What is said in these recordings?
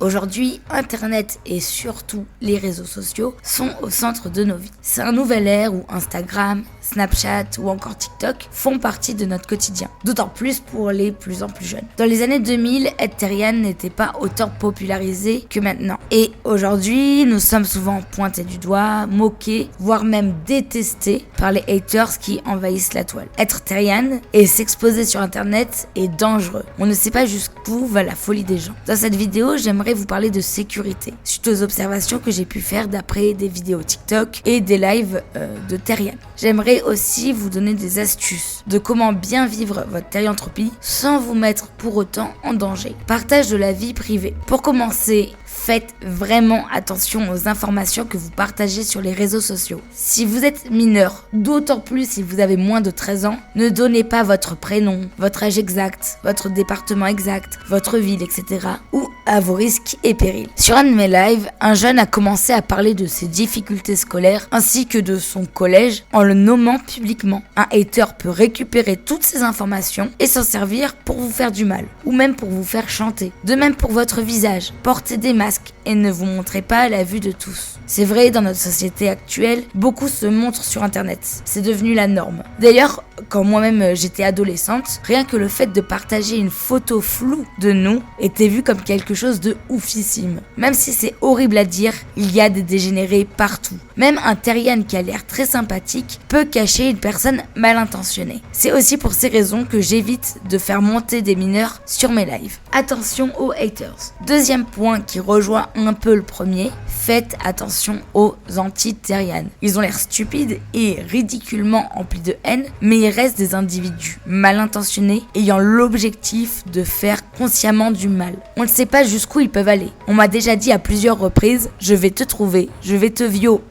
Aujourd'hui, Internet et surtout les réseaux sociaux sont au centre de nos vies. C'est un nouvel ère où Instagram, Snapchat ou encore TikTok font partie de notre quotidien. D'autant plus pour les plus en plus jeunes. Dans les années 2000, être terrienne n'était pas autant popularisé que maintenant. Et aujourd'hui, nous sommes souvent pointés du doigt, moqués, voire même détestés par les haters qui envahissent la toile. Être terrienne et s'exposer sur Internet est dangereux. On ne sait pas jusqu'où va la folie des gens. Dans cette vidéo, j'aimerais vous parler de sécurité, suite aux observations que j'ai pu faire d'après des vidéos TikTok et des lives de terrienne. J'aimerais aussi vous donner des astuces de comment bien vivre votre terrianthropie sans vous mettre pour autant en danger. Partage de la vie privée. Pour commencer, faites vraiment attention aux informations que vous partagez sur les réseaux sociaux. Si vous êtes mineur, d'autant plus si vous avez moins de 13 ans, ne donnez pas votre prénom, votre âge exact, votre département exact, votre ville, etc. ou à vos risques et périls. Sur un de mes lives, un jeune a commencé à parler de ses difficultés scolaires ainsi que de son collège en le nommant publiquement. Un hater peut récupérer toutes ces informations et s'en servir pour vous faire du mal ou même pour vous faire chanter. De même pour votre visage, portez des masques et ne vous montrez pas à la vue de tous. C'est vrai, dans notre société actuelle, beaucoup se montrent sur Internet. C'est devenu la norme. D'ailleurs, quand moi-même j'étais adolescente, rien que le fait de partager une photo floue de nous était vu comme quelque chose de oufissime. Même si c'est horrible à dire, il y a des dégénérés partout. Même un terrien qui a l'air très sympathique peut cacher une personne mal intentionnée. C'est aussi pour ces raisons que j'évite de faire monter des mineurs sur mes lives. Attention aux haters. Deuxième point qui rejoint un peu le premier, faites attention aux anti-terrianes. Ils ont l'air stupides et ridiculement emplis de haine, mais ils restent des individus mal intentionnés ayant l'objectif de faire consciemment du mal. On ne sait pas jusqu'où ils peuvent aller. On m'a déjà dit à plusieurs reprises, je vais te trouver, je vais te vio,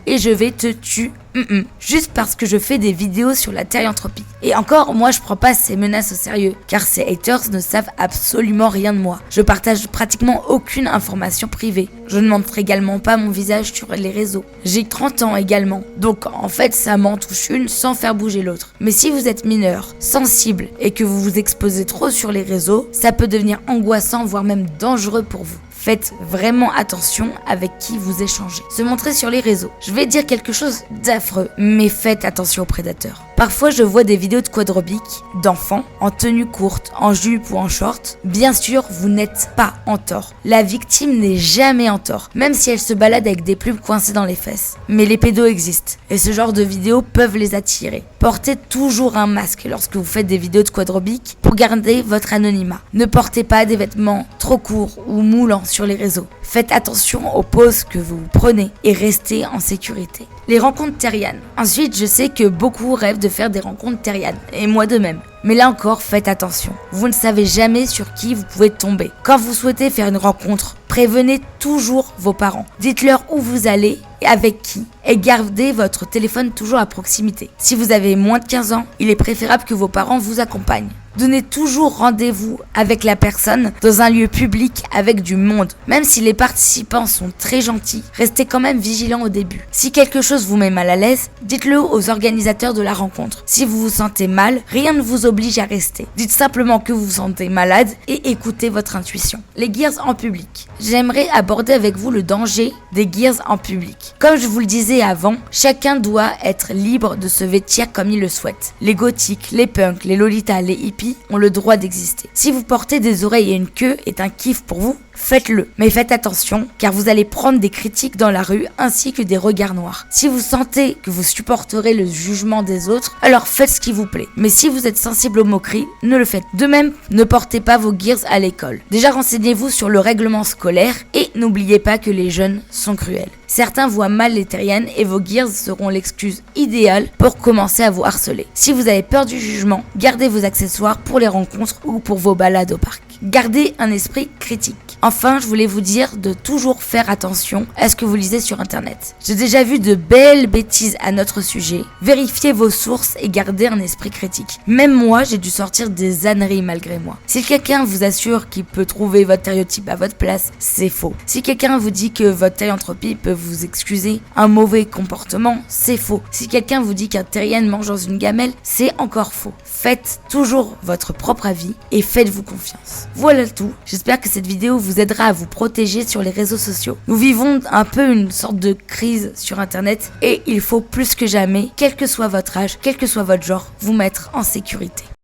et je vais te tuer. Juste parce que je fais des vidéos sur la terrianthropie. Et encore, moi je prends pas ces menaces au sérieux, car ces haters ne savent absolument rien de moi. Je partage pratiquement aucune information privée. Je ne montre également pas mon visage sur les réseaux. J'ai 30 ans également, donc en fait ça m'en touche une sans faire bouger l'autre. Mais si vous êtes mineur, sensible et que vous vous exposez trop sur les réseaux, ça peut devenir angoissant voire même dangereux pour vous. Faites vraiment attention avec qui vous échangez. Se montrer sur les réseaux. Je vais dire quelque chose d'affreux, mais faites attention aux prédateurs. Parfois, je vois des vidéos de quadrobiques, d'enfants, en tenue courte, en jupe ou en short. Bien sûr, vous n'êtes pas en tort. La victime n'est jamais en tort, même si elle se balade avec des plumes coincées dans les fesses. Mais les pédos existent, et ce genre de vidéos peuvent les attirer. Portez toujours un masque lorsque vous faites des vidéos de quadrobiques pour garder votre anonymat. Ne portez pas des vêtements trop courts ou moulants sur les réseaux. Faites attention aux poses que vous prenez et restez en sécurité. Les rencontres terrianes. Ensuite, je sais que beaucoup rêvent de faire des rencontres terrianes, et moi de même. Mais là encore, faites attention. Vous ne savez jamais sur qui vous pouvez tomber. Quand vous souhaitez faire une rencontre, prévenez toujours vos parents. Dites-leur où vous allez et avec qui. Et gardez votre téléphone toujours à proximité. Si vous avez moins de 15 ans, il est préférable que vos parents vous accompagnent. Donnez toujours rendez-vous avec la personne dans un lieu public avec du monde. Même si les participants sont très gentils, restez quand même vigilants au début. Si quelque chose vous met mal à l'aise, dites-le aux organisateurs de la rencontre. Si vous vous sentez mal, rien ne vous oblige à rester. Dites simplement que vous vous sentez malade et écoutez votre intuition. Les gears en public. J'aimerais aborder avec vous le danger des gears en public. Comme je vous le disais avant, chacun doit être libre de se vêtir comme il le souhaite. Les gothiques, les punks, les lolitas, les hippies ont le droit d'exister. Si vous portez des oreilles et une queue est un kiff pour vous, faites-le. Mais faites attention, car vous allez prendre des critiques dans la rue ainsi que des regards noirs. Si vous sentez que vous supporterez le jugement des autres, alors faites ce qui vous plaît. Mais si vous êtes sensible aux moqueries, ne le faites. De même, ne portez pas vos gears à l'école. Déjà, renseignez-vous sur le règlement scolaire et n'oubliez pas que les jeunes sont cruels. Certains voient mal les terriennes et vos gears seront l'excuse idéale pour commencer à vous harceler. Si vous avez peur du jugement, gardez vos accessoires pour les rencontres ou pour vos balades au parc. Gardez un esprit critique. Enfin, je voulais vous dire de toujours faire attention à ce que vous lisez sur Internet. J'ai déjà vu de belles bêtises à notre sujet. Vérifiez vos sources et gardez un esprit critique. Même moi, j'ai dû sortir des âneries malgré moi. Si quelqu'un vous assure qu'il peut trouver votre stéréotype à votre place, c'est faux. Si quelqu'un vous dit que votre terrianthropie peut vous excuser un mauvais comportement, c'est faux. Si quelqu'un vous dit qu'un terrien mange dans une gamelle, c'est encore faux. Faites toujours votre propre avis et faites-vous confiance. Voilà tout. J'espère que cette vidéo vous aidera à vous protéger sur les réseaux sociaux. Nous vivons un peu une sorte de crise sur internet et il faut plus que jamais, quel que soit votre âge, quel que soit votre genre, vous mettre en sécurité.